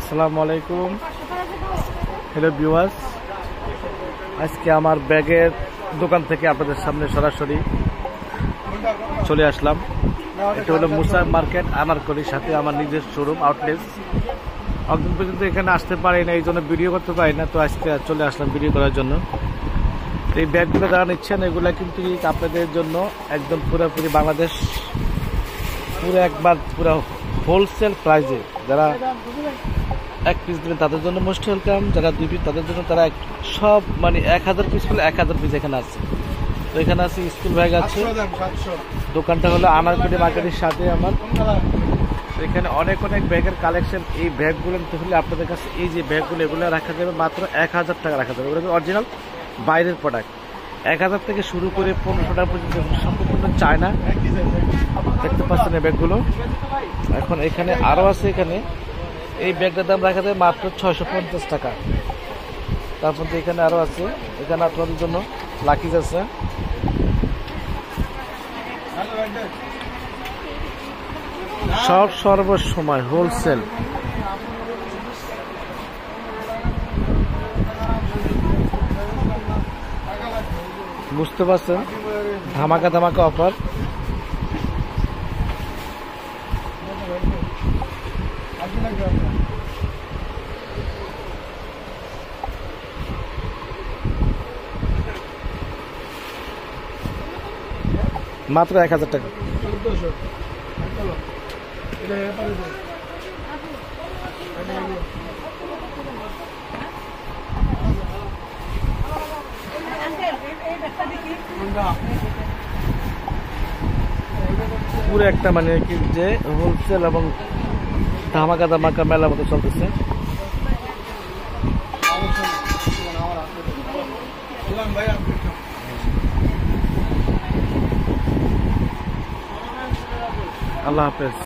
আসসালামু আলাইকুম। Hello viewers, আজকে আমার ব্যাগের দোকান থেকে আপনাদের সামনে সরাসরি চলে আসলাম। এটা হলো মুসা মার্কেট আনারকলির সাথে আমার নিজের শোরুম আউটলেট। একদিন পর্যন্ত এখানে আসতে পারি না, এই জন্য ভিডিও করতে পারি না, তো আজকে চলে আসলাম ভিডিও করার জন্য। এই ব্যাগগুলো যারা নিচ্ছেন এগুলো কিন্তু আপনাদের জন্য একদম পুরোপুরি বাংলাদেশ পুরো একবার পুরো হোলসেল প্রাইজে। যারা এক পিস দেবেন তাদের জন্য মোস্ট ওয়েলকাম, যারা 2 পিস তাদের জন্য তারা সব মানে 1000 পিস হলে 1000 পিস এখানে আছে। তো এখানে আছে স্কুল ব্যাগ আছে। দোকানটা হলো আনারকলি মার্কেটের সাথে আমার। এখানে অনেক ব্যাগের কালেকশন। এই ব্যাগগুলো নিতে হলে আপনাদের কাছে এই যে ব্যাগগুলো এগুলো রাখা যাবে মাত্র 1000 টাকা রাখা যাবে। এগুলো অরিজিনাল বাইরের প্রোডাক্ট। 1000 থেকে শুরু করে 1500 টাকা পর্যন্ত সম্পূর্ণ চায়না। দেখতে পাচ্ছেন এই ব্যাগগুলো। এখন এখানে আরও আছে। এখানে এই ব্যাগটার দাম রাখা যায় মাত্র 650 টাকা। তারপর এখানে আরও আছে। এখানে আপনাদের জন্য লাকিজ আছে। সব সর্বসময় হোলসেল। বুঝতে পারছেন, ধামাকা ধামাকা অফার। মাত্র 1000 টাকা। পুরো একটা মানে কি যে হোলসেল এবং ধামাকা ধামাকা মেলা মতো চলতেছে। আল্লাহ হাফেজ।